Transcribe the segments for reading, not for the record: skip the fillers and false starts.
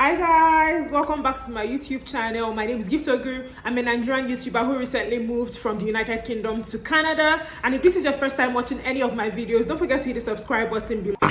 Hi guys, welcome back to my YouTube channel. My name is Giftogu. I'm a Nigerian YouTuber who recently moved from the United Kingdom to Canada. And if this is your first time watching any of my videos, don't forget to hit the subscribe button below. I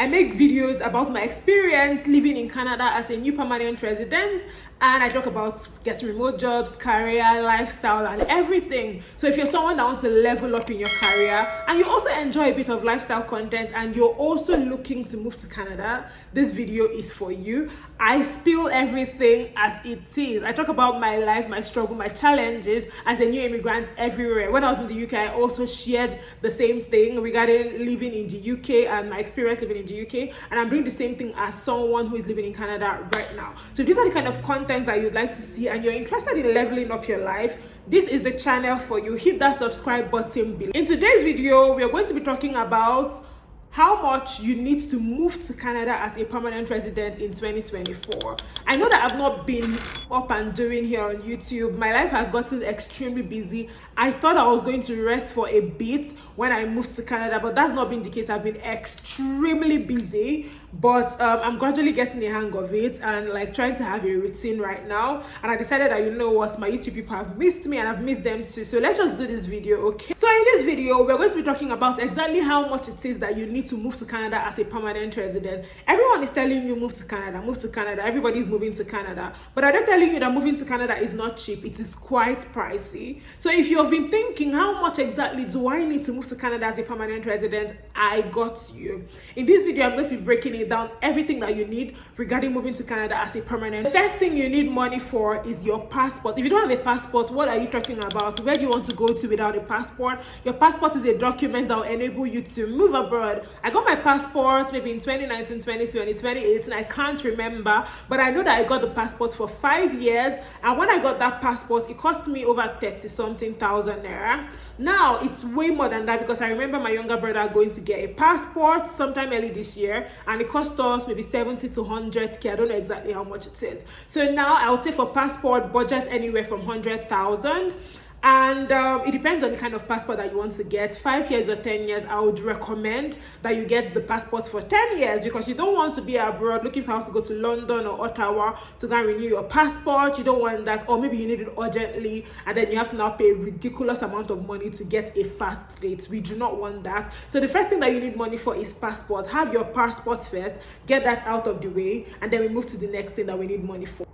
make videos about my experience living in Canada as a new permanent resident, and I talk about getting remote jobs, career, lifestyle, and everything. So if you're someone that wants to level up in your career and you also enjoy a bit of lifestyle content and you're also looking to move to Canada, this video is for you. I spill everything as it is. I talk about my life, my struggle, my challenges as a new immigrant everywhere. When I was in the UK, I also shared the same thing regarding living in the UK and my experience living in the UK, and I'm doing the same thing as someone who is living in Canada right now. So if these are the kind of contents that you'd like to see and you're interested in leveling up your life, this is the channel for you. Hit that subscribe button below. In today's video, we are going to be talking about how much you need to move to Canada as a permanent resident in 2024. I know that I've not been up and doing here on YouTube. My life has gotten extremely busy. I thought I was going to rest for a bit when I moved to Canada, but that's not been the case. I've been extremely busy, but I'm gradually getting a hang of it and like trying to have a routine right now. And I decided that, you know what, my YouTube people have missed me and I've missed them too. So let's just do this video, okay? So in this video, we're going to be talking about exactly how much it is that you need to move to Canada as a permanent resident. Everyone is telling you move to Canada, move to Canada. Everybody's moving to Canada. But are they telling you that moving to Canada is not cheap? It is quite pricey. So if you have been thinking, how much exactly do I need to move to Canada as a permanent resident? I got you. In this video, I'm going to be breaking it down, everything that you need regarding moving to Canada as a permanent. The first thing you need money for is your passport. If you don't have a passport, what are you talking about? Where do you want to go to without a passport? Your passport is a document that will enable you to move abroad. I got my passport maybe in 2019, 2020, 2018. I can't remember, but I know that I got the passport for 5 years. And when I got that passport, it cost me over 30-something thousand naira. Now it's way more than that because I remember my younger brother going to get a passport sometime early this year, and it cost us maybe 70 to 100k. I don't know exactly how much it is. So now I would say for passport, budget anywhere from 100,000. And it depends on the kind of passport that you want to get. 5 years or 10 years, I would recommend that you get the passport for 10 years because you don't want to be abroad looking for how to go to London or Ottawa to go and renew your passport. You don't want that, or maybe you need it urgently and then you have to now pay a ridiculous amount of money to get a fast date. We do not want that. So the first thing that you need money for is passport. Have your passport first, get that out of the way, and then we move to the next thing that we need money for.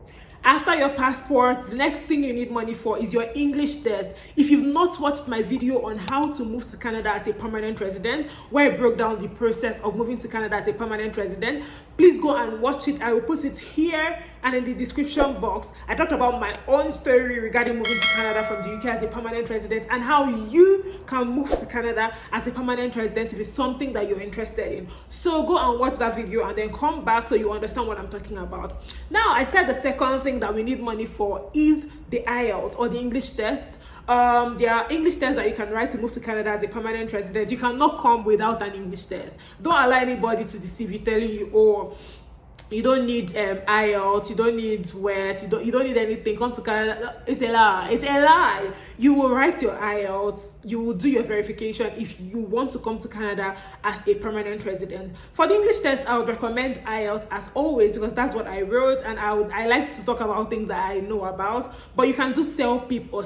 After your passport, the next thing you need money for is your English test. If you've not watched my video on how to move to Canada as a permanent resident, where I broke down the process of moving to Canada as a permanent resident, please go and watch it. I will put it here and in the description box. I talked about my own story regarding moving to Canada from the UK as a permanent resident and how you can move to Canada as a permanent resident if it's something that you're interested in. So go and watch that video and then come back so you understand what I'm talking about. Now, I said the second thing that we need money for is the IELTS or the English test. There are English tests that you can write to move to Canada as a permanent resident. You cannot come without an English test. Don't allow anybody to deceive you telling you, oh, you don't need IELTS, you don't need WES, you don't need anything. Come to Canada. It's a lie. It's a lie. You will write your IELTS, you will do your verification if you want to come to Canada as a permanent resident. For the English test, I would recommend IELTS as always because that's what I wrote, and I like to talk about things that I know about. But you can do CELPIP or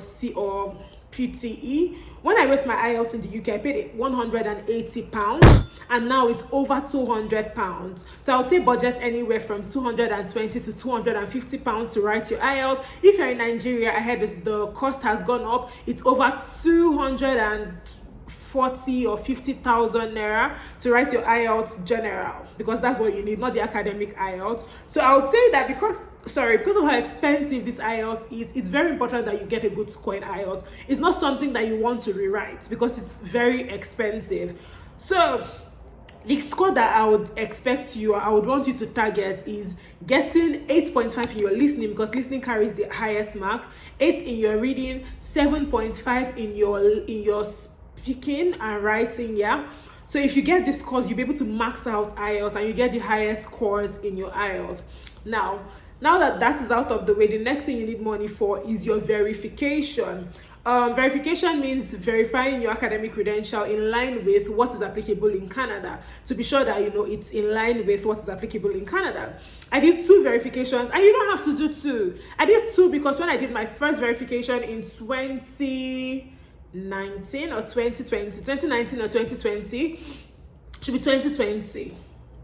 PTE. When I wrote my IELTS in the UK, I paid it £180 and now it's over £200. So I would say budget anywhere from £220 to £250 to write your IELTS. If you're in Nigeria, I heard the cost has gone up. It's over 240 or 50,000 naira to write your IELTS general because that's what you need, not the academic IELTS. So I would say that because of how expensive this IELTS is, it's very important that you get a good score in IELTS. It's not something that you want to rewrite because it's very expensive. So the score that I would want you to target is getting 8.5 in your listening because listening carries the highest mark, 8 in your reading, 7.5 in your speaking and writing. Yeah, so if you get this course, you'll be able to max out IELTS and you get the highest scores in your IELTS. Now, Now that that is out of the way, the next thing you need money for is your verification. Verification means verifying your academic credential in line with what is applicable in Canada, to be sure that you know it's in line with what is applicable in Canada. I did 2 verifications, and you don't have to do 2. I did 2 because when I did my first verification in 2019 or 2020, 2019 or 2020, should be 2020.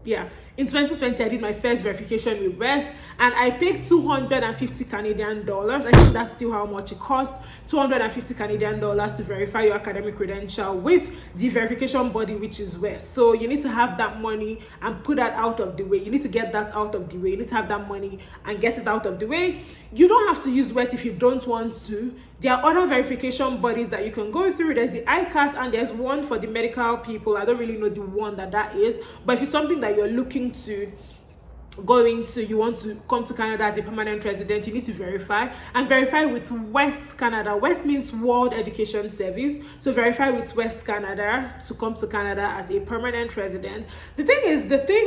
Yeah, in 2020 I did my first verification with West, and I paid 250 Canadian dollars. I think that's still how much it cost, 250 Canadian dollars to verify your academic credential with the verification body, which is West. So you need to have that money and put that out of the way. You need to get that out of the way. You need to have that money and get it out of the way. You don't have to use West if you don't want to. There are other verification bodies that you can go through. There's the ICAS, and there's one for the medical people. I don't really know the one that is, but if it's something that you're looking to you want to come to Canada as a permanent resident, you need to verify with West Canada. West means World Education Service, so verify with West Canada to come to Canada as a permanent resident. The thing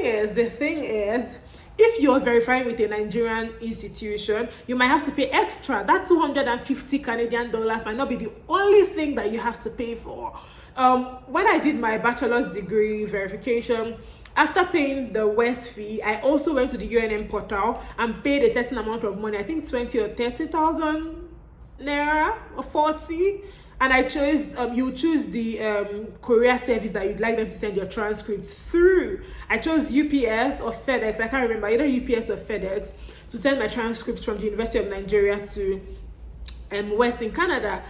is, if you're verifying with a Nigerian institution, you might have to pay extra. That 250 Canadian dollars might not be the only thing that you have to pay for. When I did my bachelor's degree verification, after paying the West fee, I also went to the UNM portal and paid a certain amount of money. I think 20 or 30,000 naira or 40. And I chose, you choose the courier service that you'd like them to send your transcripts through. I chose UPS or FedEx, I can't remember, either UPS or FedEx, to send my transcripts from the University of Nigeria to West in Canada.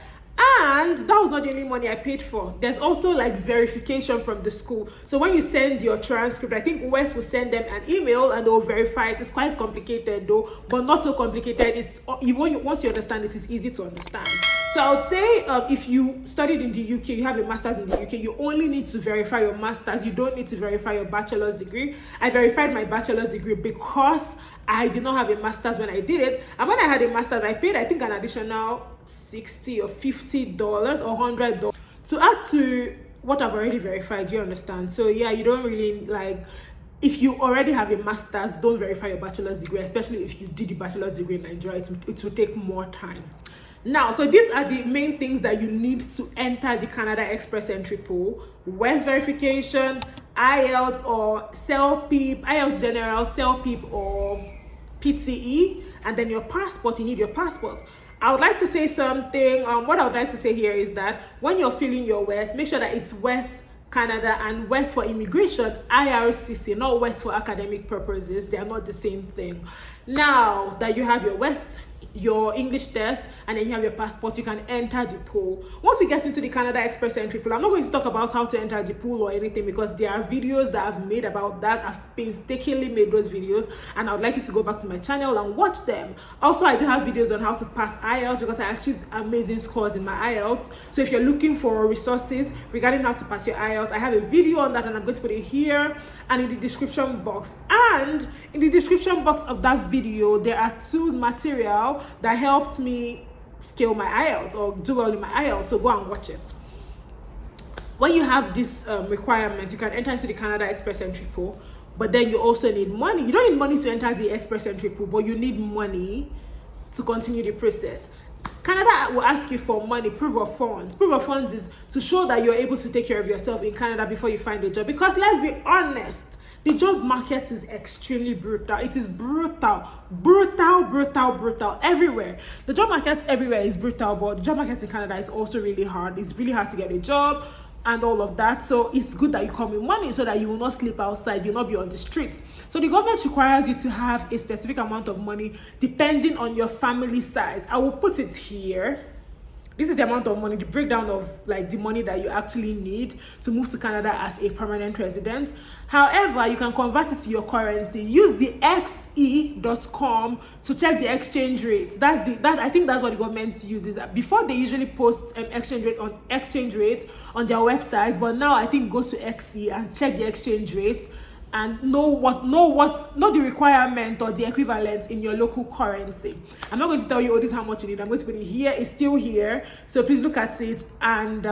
And that was not the only money I paid for. There's also like verification from the school. So when you send your transcript, I think West will send them an email and they'll verify it. It's quite complicated though, but not so complicated. Once you understand it, it's easy to understand. So I would say if you studied in the UK, you have a master's in the UK, you only need to verify your master's. You don't need to verify your bachelor's degree. I verified my bachelor's degree because I did not have a master's when I did it. And when I had a master's, I paid, I think, an additional $60 or $50 or $100 to add to what I've already verified. You understand? So yeah, you don't really like, if you already have a master's, don't verify your bachelor's degree, especially if you did the bachelor's degree in Nigeria. It will take more time. Now, so these are the main things that you need to enter the Canada Express Entry Pool: West verification, IELTS or CELPIP, IELTS General, CELPIP or PTE, and then your passport. You need your passport. I would like to say something. What I would like to say here is that when you're filling your West, make sure that it's West Canada and West for immigration, IRCC, not West for academic purposes. They are not the same thing. Now that you have your West, your English test, and then you have your passport, you can enter the pool. Once you get into the Canada Express Entry Pool, I'm not going to talk about how to enter the pool or anything, because there are videos that I've made about that. I've painstakingly made those videos, and I would like you to go back to my channel and watch them. Also, I do have videos on how to pass IELTS, because I achieved amazing scores in my IELTS. So if you're looking for resources regarding how to pass your IELTS, I have a video on that, and I'm going to put it here and in the description box. And in the description box of that video, there are tools, material that helped me scale my IELTS or do well in my IELTS, so go and watch it. When you have these requirements, you can enter into the Canada Express Entry Pool, but then you also need money. You don't need money to enter the Express Entry Pool, but you need money to continue the process. Canada will ask you for money, proof of funds. Proof of funds is to show that you're able to take care of yourself in Canada before you find a job, because let's be honest, the job market is extremely brutal. It is brutal everywhere. The job market everywhere is brutal, but the job market in Canada is also really hard. It's really hard to get a job and all of that. So it's good that you come with money so that you will not sleep outside, you'll not be on the streets. So the government requires you to have a specific amount of money depending on your family size. I will put it here. This is the amount of money, the breakdown of like the money that you actually need to move to Canada as a permanent resident. However, you can convert it to your currency. Use the xe.com to check the exchange rate. I think that's what the government uses. Before, they usually post exchange rate on their websites, but now I think go to xe and check the exchange rate and know the requirement or the equivalent in your local currency. I'm not going to tell you, oh, this is how much you need. I'm going to put it here. It's still here, so please look at it and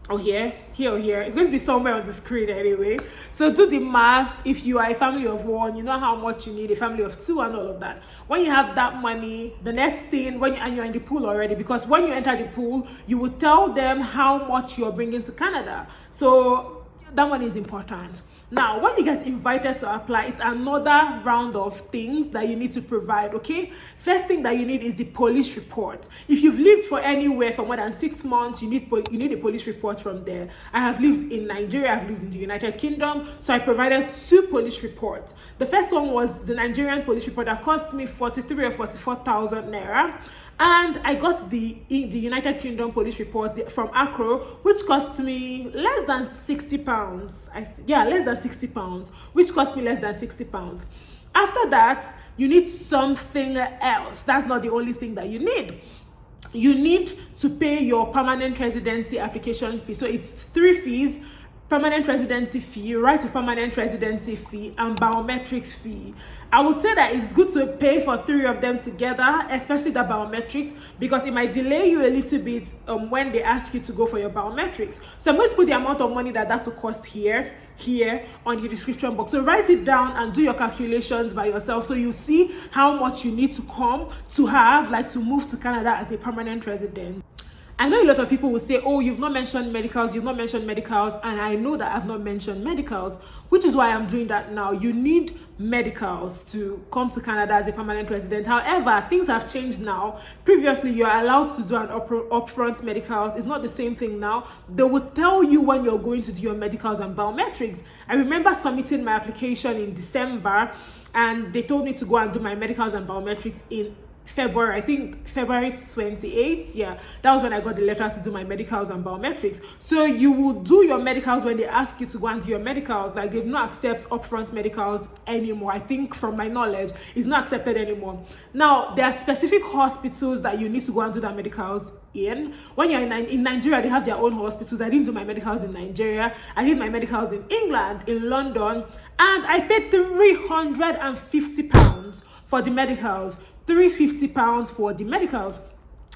or here or here. It's going to be somewhere on the screen anyway. So do the math. If you are a family of one, you know how much you need, a family of two, and all of that. When you have that money, the next thing, and you're in the pool already, because when you enter the pool, you will tell them how much you're bringing to Canada. So that one is important. Now, when you get invited to apply, it's another round of things that you need to provide, okay? First thing that you need is the police report. If you've lived for anywhere for more than 6 months, you need a police report from there. I have lived in Nigeria, I've lived in the United Kingdom, so I provided 2 police reports. The first one was the Nigerian police report that cost me 43 or 44,000 naira. And I got the United Kingdom police report from Accra, which cost me less than 60 pounds. Less than 60 pounds, which cost me less than 60 pounds. After that, you need something else. That's not the only thing that you need. You need to pay your permanent residency application fee. So it's 3 fees: permanent residency fee, right to permanent residency fee, and biometrics fee. I would say that it's good to pay for 3 of them together, especially the biometrics, because it might delay you a little bit when they ask you to go for your biometrics. So I'm going to put the amount of money that will cost here on the description box. So write it down and do your calculations by yourself, so you see how much you need to come to have, like, to move to Canada as a permanent resident. I know a lot of people will say, oh, you've not mentioned medicals, and I know that I've not mentioned medicals, which is why I'm doing that now. You need medicals to come to Canada as a permanent resident. However, things have changed now. Previously, you're allowed to do an upfront medicals. It's not the same thing now. They will tell you when you're going to do your medicals and biometrics. I remember submitting my application in December, and they told me to go and do my medicals and biometrics in February, I think February 28th. Yeah, that was when I got the letter to do my medicals and biometrics. So you will do your medicals when they ask you to go and do your medicals. Like, they do not accept upfront medicals anymore. I think, from my knowledge, it's not accepted anymore. Now, there are specific hospitals that you need to go and do that medicals in. When you're in Nigeria, they have their own hospitals. I didn't do my medicals in Nigeria. I did my medicals in England, in London, and I paid £350 for the medicals. £350 for the medicals.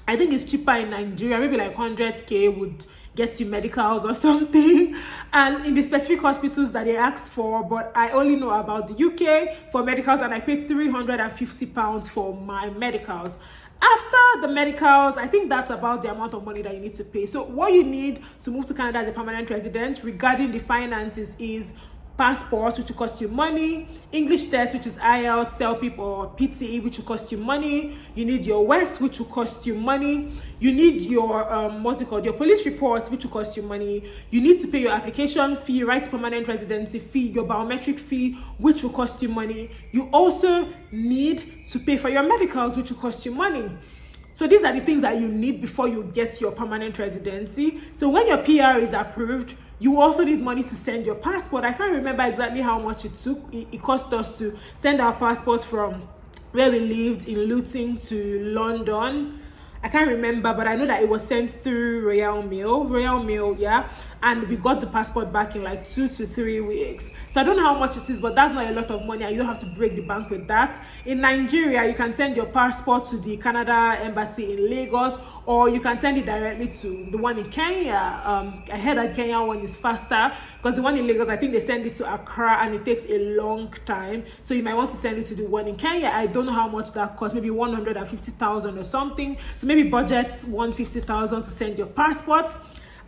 I think it's cheaper in Nigeria. Maybe like 100k would get you medicals or something, and in the specific hospitals that they asked for. But I only know about the UK for medicals, and I paid £350 for my medicals. After the medicals, I think that's about the amount of money that you need to pay. So what you need to move to Canada as a permanent resident regarding the finances is passports, which will cost you money; English test, which is IELTS, CELPIP, or PTE, which will cost you money; you need your WES, which will cost you money; you need your your police reports, which will cost you money; you need to pay your application fee, right to permanent residency fee, your biometric fee, which will cost you money. You also need to pay for your medicals, which will cost you money. So these are the things that you need before you get your permanent residency. So when your PR is approved, you also need money to send your passport. I can't remember exactly how much it took. It cost us to send our passports from where we lived in Luton to London. I can't remember, but I know that it was sent through Royal Mail, yeah. And we got the passport back in like 2 to 3 weeks. So I don't know how much it is, but that's not a lot of money, and you don't have to break the bank with that. In Nigeria, you can send your passport to the Canada Embassy in Lagos, or you can send it directly to the one in Kenya. I heard that Kenya one is faster, because the one in Lagos, I think they send it to Accra, and it takes a long time. So you might want to send it to the one in Kenya. I don't know how much that costs, maybe 150,000 or something. So maybe budget 150,000 to send your passport.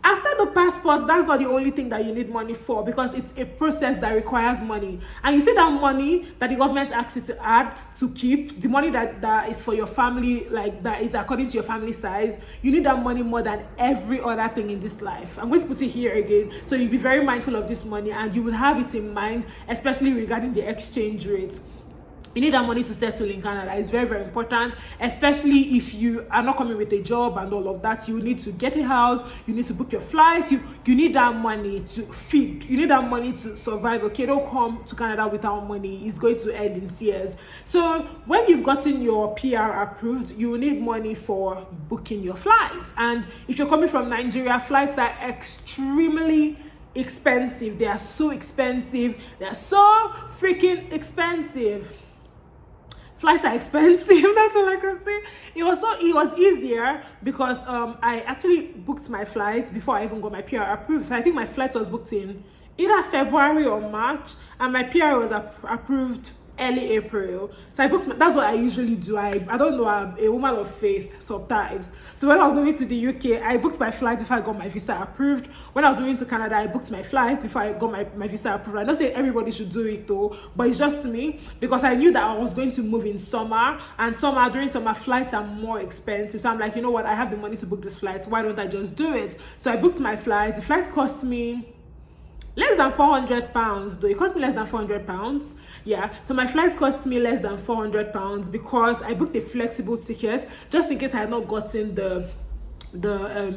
After the passport, that's not the only thing that you need money for, because it's a process that requires money. And you see that money that the government asks you to add, to keep, the money that is for your family, like that is according to your family size, you need that money more than every other thing in this life. I'm going to put it here again, so you'll be very mindful of this money, and you will have it in mind, especially regarding the exchange rate. You need that money to settle in Canada. It's very, very important, especially if you are not coming with a job and all of that. You need to get a house, you need to book your flights, you need that money to feed, you need that money to survive. Okay, don't come to Canada without money. It's going to end in tears. So when you've gotten your PR approved, you need money for booking your flights. And if you're coming from Nigeria, flights are extremely expensive. They are so expensive. They are so freaking expensive. flights are expensive. That's all I can say. It was easier because I actually booked my flights before I even got my PR approved. So I think my flight was booked in either February or March, and my PR was approved early April. So I booked that's what I usually do. I don't know, I'm a woman of faith sometimes. So when I was moving to the UK, I booked my flights before I got my visa approved. When I was moving to Canada, I booked my flights before I got my visa approved. I don't say everybody should do it though, but it's just me, because I knew that I was going to move in summer, and during summer flights are more expensive. So I'm like, you know what, I have the money to book this flight, why don't I just do it? So I booked my flight. The flight cost me less than £400 though. It cost me less than £400. Yeah, so my flights cost me less than £400 because I booked a flexible ticket just in case I had not gotten the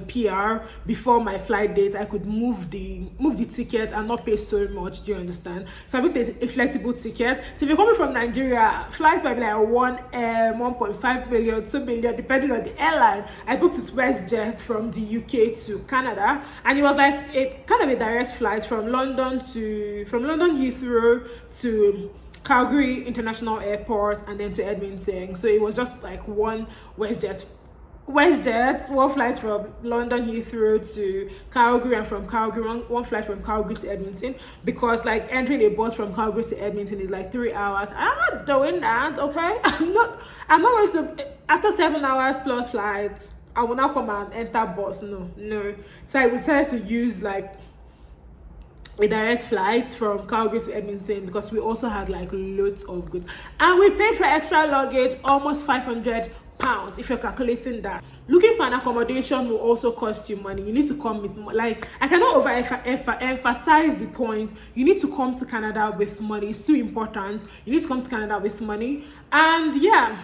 PR before my flight date. I could move the ticket and not pay so much. Do you understand? So I booked a flexible ticket. So if you're coming from Nigeria, flights might be like 1.5 million, 2 million, depending on the airline. I booked with WestJet from the UK to Canada, and it was like a kind of a direct flight from London Heathrow to Calgary International Airport and then to Edmonton. So it was just like one one flight from London Heathrow to Calgary, and from Calgary one flight from Calgary to Edmonton, because like entering a bus from Calgary to Edmonton is like 3 hours. I'm not doing that, okay? I'm not going to, after 7 hours plus flights, I will now come and enter bus. No. So I would try to use like a direct flight from Calgary to Edmonton, because we also had like loads of goods, and we paid for extra luggage almost £500 if you're calculating that. Looking for an accommodation will also cost you money. You need to come with, like, I cannot emphasize the point. You need to come to Canada with money. It's too important. You need to come to Canada with money. And yeah,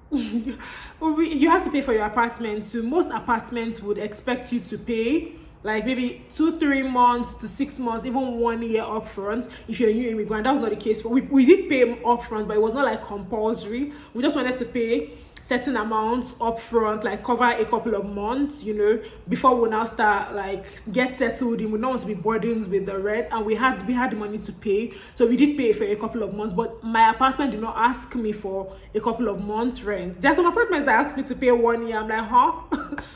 you have to pay for your apartment. So most apartments would expect you to pay like maybe 2-3 months to 6 months, even 1 year upfront if you're a new immigrant. That was not the case. We did pay upfront, but it was not like compulsory. We just wanted to pay certain amounts upfront, like cover a couple of months, you know, before we now start like get settled in. We don't want to be burdened with the rent, and we had the money to pay, so we did pay for a couple of months. But my apartment did not ask me for a couple of months rent. There are some apartments that asked me to pay 1 year. I'm like,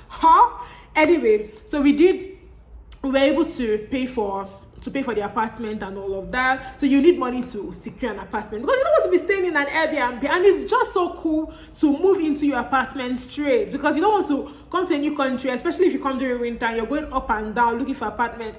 huh? Anyway, so we were able to pay for the apartment and all of that. So you need money to secure an apartment, because you don't want to be staying in an Airbnb, and it's just so cool to move into your apartment straight, because you don't want to come to a new country, especially if you come during winter, you're going up and down looking for apartment.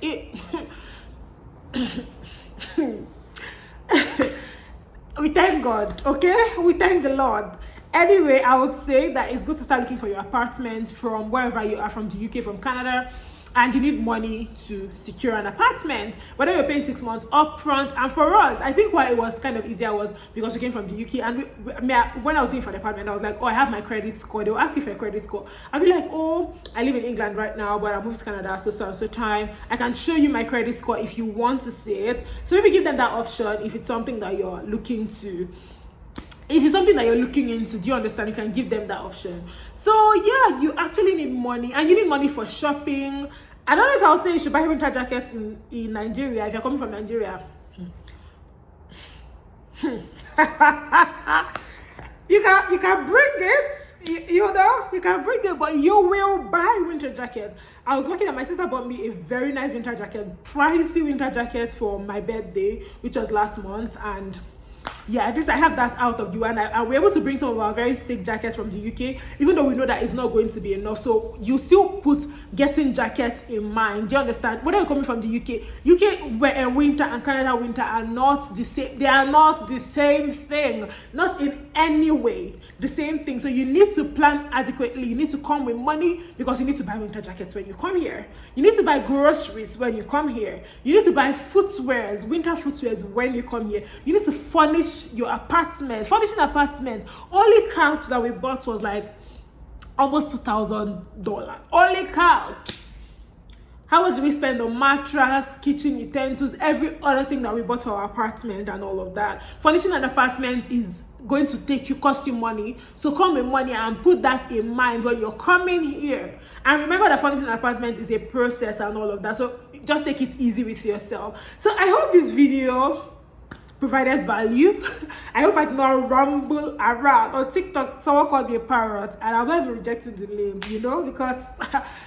We thank God, okay? We thank the Lord. Anyway, I would say that it's good to start looking for your apartment from wherever you are, from the UK, from Canada. And you need money to secure an apartment, whether you're paying 6 months upfront. And for us, I think why it was kind of easier was because we came from the UK, and when I was looking for the apartment, I was like, oh, I have my credit score. They'll ask you for a credit score. I'll be like, oh, I live in England right now, but I moved to Canada so time. I can show you my credit score if you want to see it. So maybe give them that option if it's something that you're looking to. If it's something that you're looking into, do you understand? You can give them that option. So yeah, you actually need money, and you need money for shopping. I don't know if I would say you should buy winter jackets in Nigeria if you're coming from Nigeria. You can bring it, you know, you can bring it, but you will buy winter jackets. I was lucky that my sister bought me a very nice winter jacket, pricey winter jacket for my birthday, which was last month, and yeah, at least I have that out of the way, and we're able to bring some of our very thick jackets from the UK, even though we know that it's not going to be enough. So you still put getting jackets in mind. Do you understand? Whether you're coming from the UK winter and Canada winter are not the same. They are not the same thing, not in any way the same thing. So you need to plan adequately. You need to come with money, because you need to buy winter jackets when you come here. You need to buy groceries when you come here. You need to buy winter footwears when you come here. You need to furnish your apartment. Furnishing apartment, only couch that we bought was like almost $2,000. Only couch. How much do we spend on mattress, kitchen utensils, every other thing that we bought for our apartment and all of that? Furnishing an apartment is going to cost you money. So come with money and put that in mind when you're coming here. And remember that furnishing an apartment is a process and all of that. So just take it easy with yourself. So I hope this video provided value. I hope I did not ramble around. On TikTok, someone called me a parrot, and I'm not even rejecting the name, because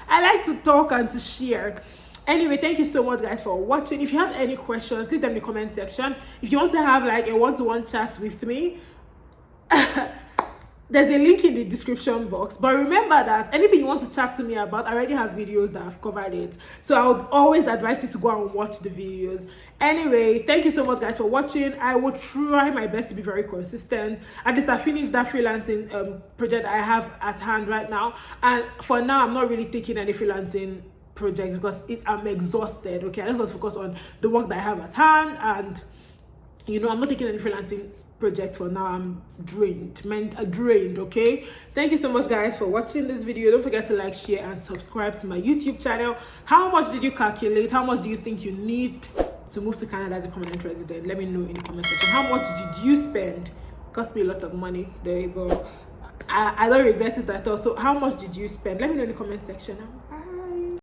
I like to talk and to share. Anyway, thank you so much, guys, for watching. If you have any questions, leave them in the comment section. If you want to have like a one-to-one chat with me, there's a link in the description box. But remember that anything you want to chat to me about, I already have videos that have covered it. So I would always advise you to go and watch the videos. Anyway, thank you so much, guys, for watching. I will try my best to be very consistent. At least I finished that freelancing project I have at hand right now. And for now, I'm not really taking any freelancing projects because I'm exhausted. Okay, I just want to focus on the work that I have at hand. And, I'm not taking any freelancing project for now. I'm drained, okay. Thank you so much, guys, for watching this video. Don't forget to like, share, and subscribe to my YouTube channel. How much did you calculate? How much do you think you need to move to Canada as a permanent resident? Let me know in the comment section. How much did you spend? It cost me a lot of money. There you go. I don't regret it at all. So how much did you spend? Let me know in the comment section. Bye.